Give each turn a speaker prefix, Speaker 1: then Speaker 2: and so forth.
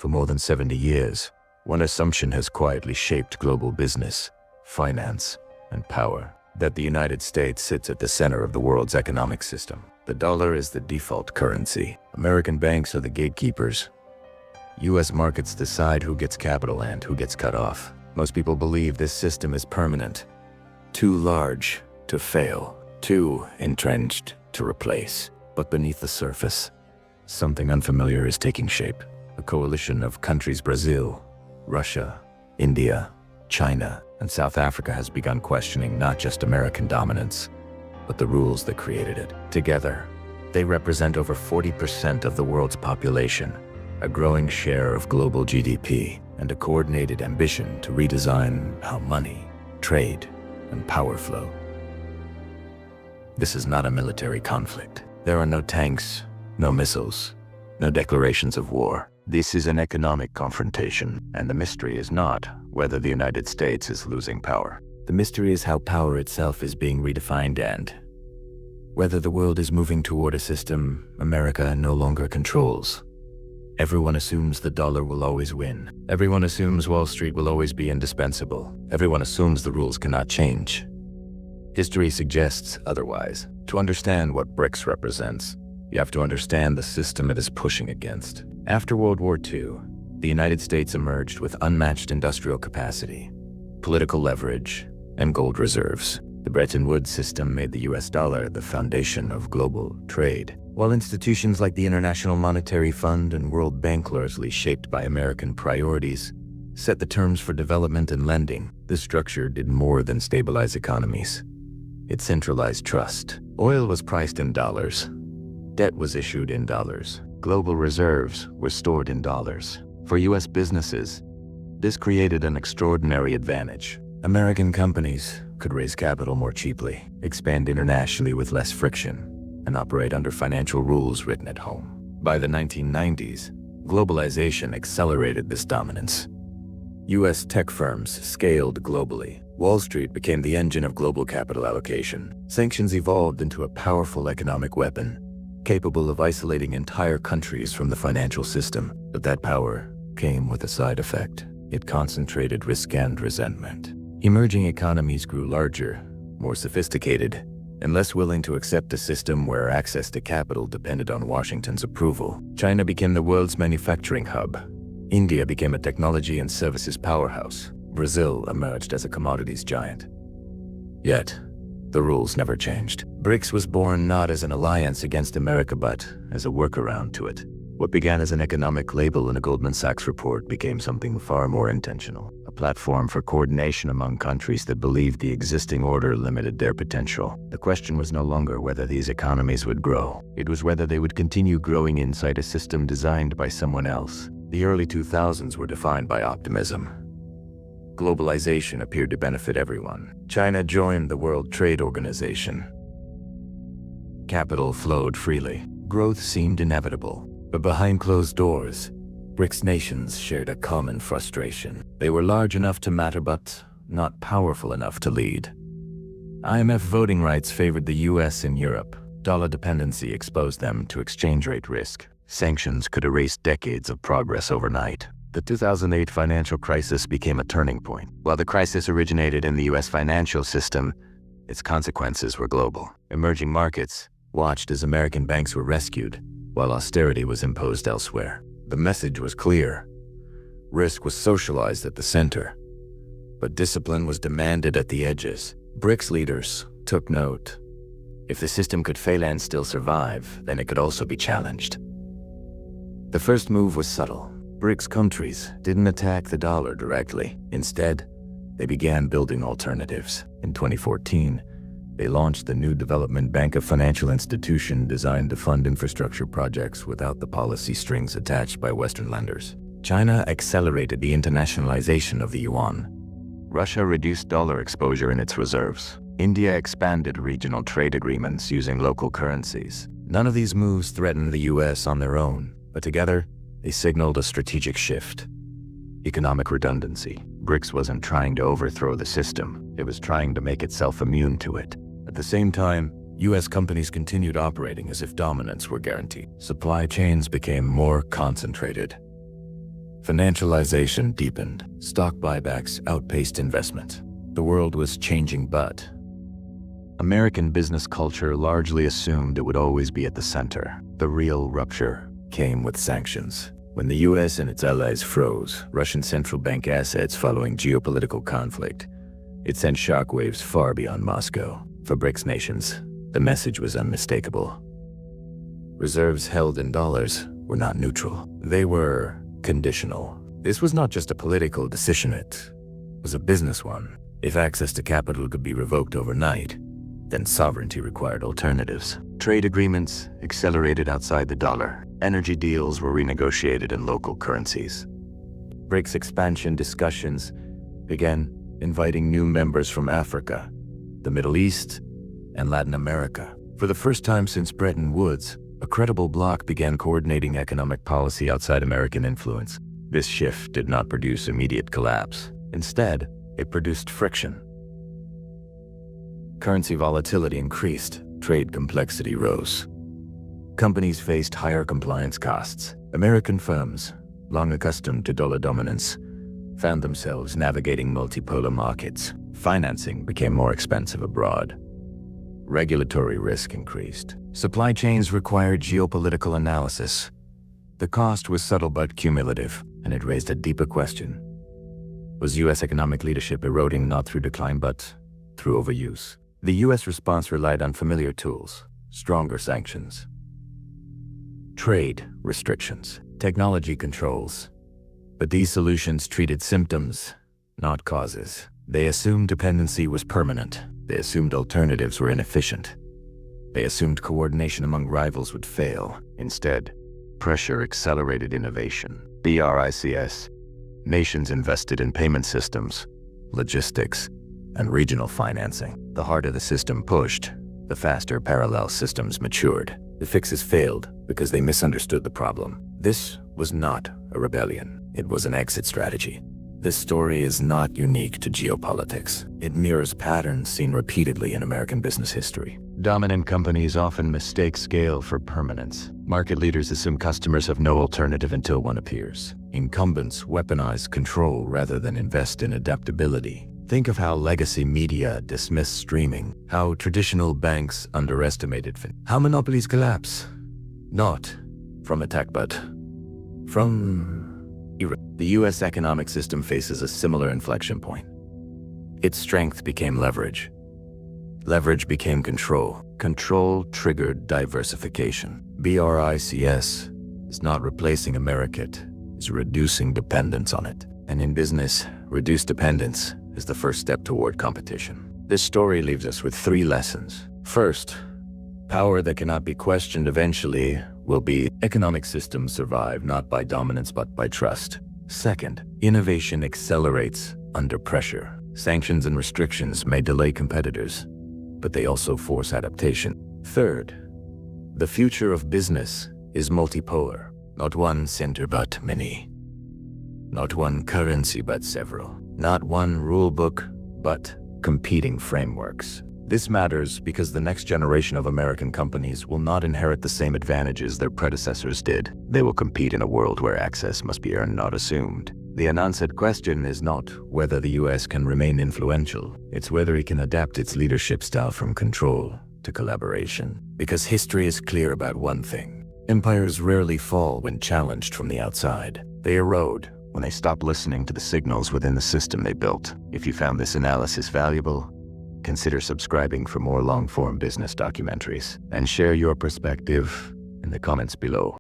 Speaker 1: For more than 70 years, one assumption has quietly shaped global business, finance, and power: that the United States sits at the center of the world's economic system. The dollar is the default currency. American banks are the gatekeepers. U.S. markets decide who gets capital and who gets cut off. Most people believe this system is permanent, too large to fail, too entrenched to replace. But beneath the surface, something unfamiliar is taking shape. A coalition of countries, Brazil, Russia, India, China, and South Africa, has begun questioning not just American dominance, but the rules that created it. Together, they represent over 40% of the world's population, a growing share of global GDP, and a coordinated ambition to redesign how money, trade, and power flow. This is not a military conflict. There are no tanks, no missiles, no declarations of war. This is an economic confrontation, and the mystery is not whether the United States is losing power. The mystery is how power itself is being redefined and whether the world is moving toward a system America no longer controls. Everyone assumes the dollar will always win. Everyone assumes Wall Street will always be indispensable. Everyone assumes the rules cannot change. History suggests otherwise. To understand what BRICS represents, you have to understand the system it is pushing against. After World War II, the United States emerged with unmatched industrial capacity, political leverage, and gold reserves. The Bretton Woods system made the US dollar the foundation of global trade, while institutions like the International Monetary Fund and World Bank, largely shaped by American priorities, set the terms for development and lending. This structure did more than stabilize economies. It centralized trust. Oil was priced in dollars. Debt was issued in dollars. Global reserves were stored in dollars. For US businesses, this created an extraordinary advantage. American companies could raise capital more cheaply, expand internationally with less friction, and operate under financial rules written at home. By the 1990s, globalization accelerated this dominance. US tech firms scaled globally. Wall Street became the engine of global capital allocation. Sanctions evolved into a powerful economic weapon, capable of isolating entire countries from the financial system. But that power came with a side effect. It concentrated risk and resentment. Emerging economies grew larger, more sophisticated, and less willing to accept a system where access to capital depended on Washington's approval. China became the world's manufacturing hub. India became a technology and services powerhouse. Brazil emerged as a commodities giant. Yet, the rules never changed. BRICS was born not as an alliance against America, but as a workaround to it. What began as an economic label in a Goldman Sachs report became something far more intentional, a platform for coordination among countries that believed the existing order limited their potential. The question was no longer whether these economies would grow. It was whether they would continue growing inside a system designed by someone else. The early 2000s were defined by optimism. Globalization appeared to benefit everyone. China joined the World Trade Organization. Capital flowed freely. Growth seemed inevitable. But behind closed doors, BRICS nations shared a common frustration. They were large enough to matter, but not powerful enough to lead. IMF voting rights favored the US and Europe. Dollar dependency exposed them to exchange rate risk. Sanctions could erase decades of progress overnight. The 2008 financial crisis became a turning point. While the crisis originated in the US financial system, its consequences were global. Emerging markets watched as American banks were rescued, while austerity was imposed elsewhere. The message was clear. Risk was socialized at the center, but discipline was demanded at the edges. BRICS leaders took note. If the system could fail and still survive, then it could also be challenged. The first move was subtle. BRICS countries didn't attack the dollar directly. Instead, they began building alternatives. In 2014, they launched the new Development Bank, a financial institution designed to fund infrastructure projects without the policy strings attached by Western lenders. China accelerated the internationalization of the yuan. Russia reduced dollar exposure in its reserves. India expanded regional trade agreements using local currencies. None of these moves threatened the US on their own, but together, they signaled a strategic shift. Economic redundancy. BRICS wasn't trying to overthrow the system. It was trying to make itself immune to it. At the same time, US companies continued operating as if dominance were guaranteed. Supply chains became more concentrated. Financialization deepened. Stock buybacks outpaced investment. The world was changing, but American business culture largely assumed it would always be at the center. The real rupture came with sanctions. When the US and its allies froze Russian central bank assets following geopolitical conflict, it sent shockwaves far beyond Moscow. For BRICS nations, the message was unmistakable. Reserves held in dollars were not neutral. They were conditional. This was not just a political decision, it was a business one. If access to capital could be revoked overnight, then sovereignty required alternatives. Trade agreements accelerated outside the dollar. Energy deals were renegotiated in local currencies. BRICS expansion discussions began inviting new members from Africa, the Middle East, and Latin America. For the first time since Bretton Woods, a credible bloc began coordinating economic policy outside American influence. This shift did not produce immediate collapse. Instead, it produced friction. Currency volatility increased, trade complexity rose. Companies faced higher compliance costs. American firms, long accustomed to dollar dominance, found themselves navigating multipolar markets. Financing became more expensive abroad. Regulatory risk increased. Supply chains required geopolitical analysis. The cost was subtle but cumulative, and it raised a deeper question. Was US economic leadership eroding not through decline but through overuse? The US response relied on familiar tools, stronger sanctions, trade restrictions, technology controls. But these solutions treated symptoms, not causes. They assumed dependency was permanent. They assumed alternatives were inefficient. They assumed coordination among rivals would fail. Instead, pressure accelerated innovation. BRICS. Nations invested in payment systems, logistics, and regional financing. The harder the system pushed, the faster parallel systems matured. The fixes failed because they misunderstood the problem. This was not a rebellion. It was an exit strategy. This story is not unique to geopolitics. It mirrors patterns seen repeatedly in American business history. Dominant companies often mistake scale for permanence. Market leaders assume customers have no alternative until one appears. Incumbents weaponize control rather than invest in adaptability. Think of how legacy media dismissed streaming, how traditional banks underestimated how monopolies collapse. Not from attack, but from the US economic system faces a similar inflection point. Its strength became leverage. Leverage became control. Control triggered diversification. BRICS is not replacing a market, it's reducing dependence on it. And in business, reduced dependence is the first step toward competition. This story leaves us with 3 lessons. First, power that cannot be questioned eventually will be economic systems survive not by dominance but by trust. Second, innovation accelerates under pressure. Sanctions and restrictions may delay competitors, but they also force adaptation. Third, the future of business is multipolar. Not one center but many. Not one currency but several. Not one rule book but competing frameworks. This matters because the next generation of American companies will not inherit the same advantages their predecessors did. They will compete in a world where access must be earned, not assumed. The unanswered question is not whether the US can remain influential, it's whether it can adapt its leadership style from control to collaboration. Because history is clear about one thing. Empires rarely fall when challenged from the outside. They erode when they stop listening to the signals within the system they built. If you found this analysis valuable, consider subscribing for more long-form business documentaries and share your perspective in the comments below.